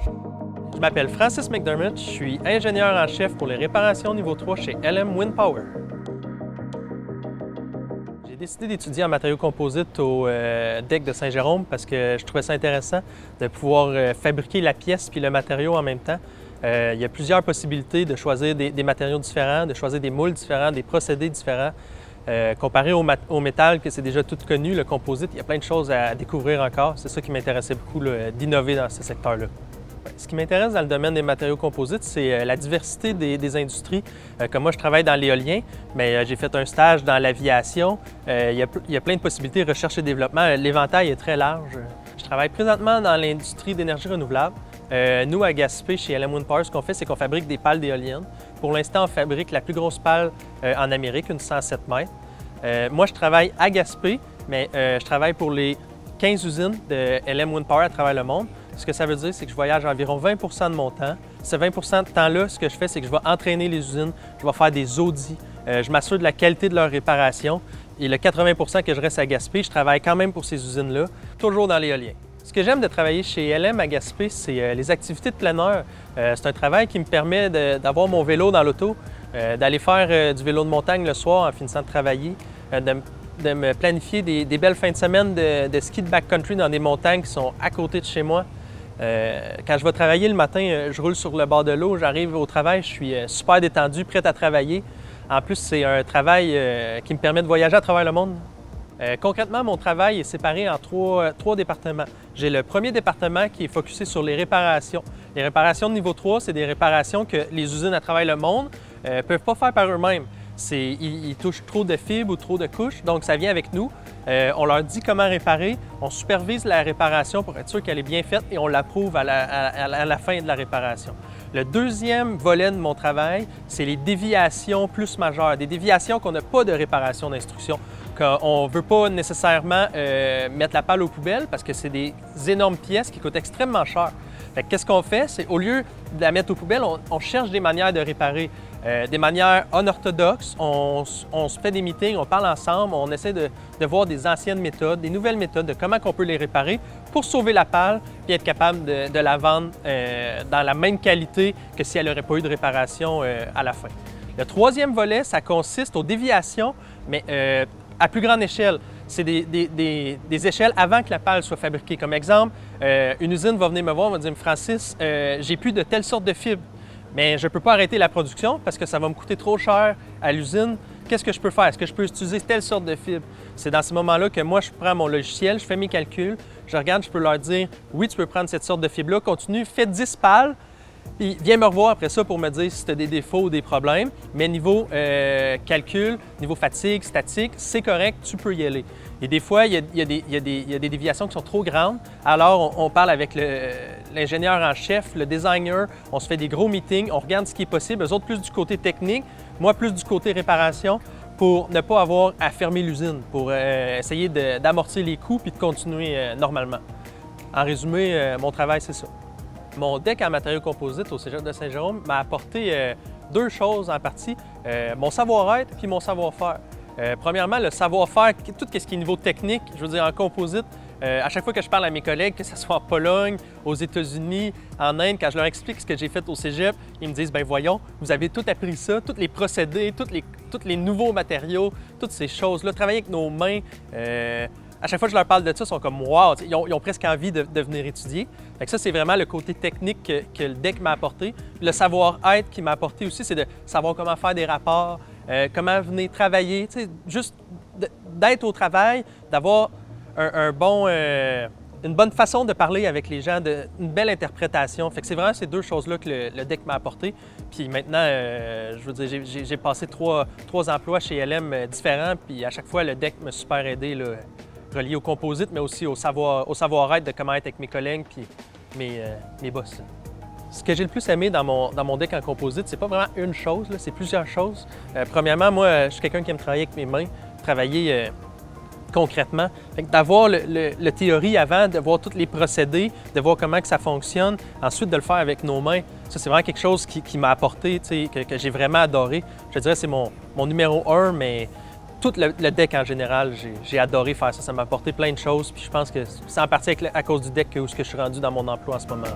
Je m'appelle Francis McDermott, je suis ingénieur en chef pour les réparations niveau 3 chez LM Wind Power. J'ai décidé d'étudier en matériaux composites au DEC de Saint-Jérôme parce que je trouvais ça intéressant de pouvoir fabriquer la pièce puis le matériau en même temps. Il y a plusieurs possibilités de choisir des matériaux différents, de choisir des moules différents, des procédés différents. Comparé au métal, que c'est déjà tout connu, le composite, il y a plein de choses à découvrir encore. C'est ça qui m'intéressait beaucoup, d'innover dans ce secteur-là. Ce qui m'intéresse dans le domaine des matériaux composites, c'est la diversité des industries. Comme moi, je travaille dans l'éolien, mais j'ai fait un stage dans l'aviation. Il y a plein de possibilités, recherche et développement. L'éventail est très large. Je travaille présentement dans l'industrie d'énergie renouvelable. Nous, à Gaspé, chez LM Wind Power, ce qu'on fait, c'est qu'on fabrique des pales d'éoliennes. Pour l'instant, on fabrique la plus grosse pale en Amérique, une 107 mètres. Moi, je travaille à Gaspé, mais je travaille pour les 15 usines de LM Wind Power à travers le monde. Ce que ça veut dire, c'est que je voyage environ 20 de mon temps. Ce 20 de temps-là, ce que je fais, c'est que je vais entraîner les usines, je vais faire des audits, je m'assure de la qualité de leur réparation. Et le 80 que je reste à Gaspé, je travaille quand même pour ces usines-là, toujours dans l'éolien. Ce que j'aime de travailler chez LM à Gaspé, c'est les activités de plein air. C'est un travail qui me permet d'avoir mon vélo dans l'auto, d'aller faire du vélo de montagne le soir en finissant de travailler, de me planifier des belles fins de semaine de ski de backcountry dans des montagnes qui sont à côté de chez moi. Quand je vais travailler le matin, je roule sur le bord de l'eau, j'arrive au travail, je suis super détendu, prêt à travailler. En plus, c'est un travail qui me permet de voyager à travers le monde. Concrètement, mon travail est séparé en trois départements. J'ai le premier département qui est focusé sur les réparations. Les réparations de niveau 3, c'est des réparations que les usines à travers le monde ne peuvent pas faire par eux-mêmes. Ils touchent trop de fibres ou trop de couches, donc ça vient avec nous. On leur dit comment réparer, on supervise la réparation pour être sûr qu'elle est bien faite et on l'approuve à la fin de la réparation. Le deuxième volet de mon travail, c'est les déviations plus majeures, des déviations qu'on n'a pas de réparation d'instruction. On ne veut pas nécessairement mettre la pale aux poubelles parce que c'est des énormes pièces qui coûtent extrêmement cher. Qu'est-ce qu'on fait? C'est au lieu de la mettre aux poubelles, on cherche des manières de réparer, des manières unorthodoxes. On se fait des meetings, on parle ensemble, on essaie de voir des anciennes méthodes, des nouvelles méthodes de comment on peut les réparer pour sauver la pale et être capable de la vendre dans la même qualité que si elle n'aurait pas eu de réparation à la fin. Le troisième volet, ça consiste aux déviations, mais à plus grande échelle. C'est des échelles avant que la pale soit fabriquée. Comme exemple, une usine va venir me voir et va dire « Francis, j'ai plus de telle sorte de fibre, mais je ne peux pas arrêter la production parce que ça va me coûter trop cher à l'usine. Qu'est-ce que je peux faire? Est-ce que je peux utiliser telle sorte de fibre? » C'est dans ces moments-là que moi, je prends mon logiciel, je fais mes calculs, je regarde, je peux leur dire « Oui, tu peux prendre cette sorte de fibre-là, continue, fais 10 pales. » Puis viens me revoir après ça pour me dire si tu as des défauts ou des problèmes. Mais niveau calcul, niveau fatigue, statique, c'est correct, tu peux y aller. Et des fois, il y a des déviations qui sont trop grandes. Alors, on parle avec l'ingénieur en chef, le designer, on se fait des gros meetings, on regarde ce qui est possible. Eux autres, plus du côté technique, moi, plus du côté réparation, pour ne pas avoir à fermer l'usine, pour essayer d'amortir les coûts puis de continuer normalement. En résumé, mon travail, c'est ça. Mon DEC en matériaux composites au Cégep de Saint-Jérôme m'a apporté deux choses en partie, mon savoir-être puis mon savoir-faire. Premièrement, le savoir-faire, tout ce qui est niveau technique, je veux dire en composite, à chaque fois que je parle à mes collègues, que ce soit en Pologne, aux États-Unis, en Inde, quand je leur explique ce que j'ai fait au Cégep, ils me disent « Bien voyons, vous avez tout appris ça, tous les procédés, tous les nouveaux matériaux, toutes ces choses-là, travailler avec nos mains. » À chaque fois que je leur parle de ça, ils sont comme « Wow! » Ils ont presque envie de venir étudier. Fait que ça, c'est vraiment le côté technique que le DEC m'a apporté. Le savoir-être qu'il m'a apporté aussi, c'est de savoir comment faire des rapports, comment venir travailler, juste d'être au travail, d'avoir une bonne façon de parler avec les gens, une belle interprétation. Fait que c'est vraiment ces deux choses-là que le DEC m'a apporté. Puis maintenant, je veux dire, j'ai passé trois emplois chez LM différents, puis à chaque fois, le DEC m'a super aidé, là, relié au composite, mais aussi au savoir-être de comment être avec mes collègues puis mes boss. Ce que j'ai le plus aimé dans mon DEC en composite, c'est pas vraiment une chose, c'est plusieurs choses. Premièrement, moi, je suis quelqu'un qui aime travailler avec mes mains, travailler concrètement. D'avoir le théorie avant, de voir tous les procédés, de voir comment que ça fonctionne, ensuite de le faire avec nos mains, ça c'est vraiment quelque chose qui m'a apporté, que j'ai vraiment adoré. Je dirais que c'est mon numéro 1, mais tout le DEC en général, j'ai adoré faire ça. Ça m'a apporté plein de choses, puis je pense que c'est en partie à cause du DEC où je suis rendu dans mon emploi en ce moment.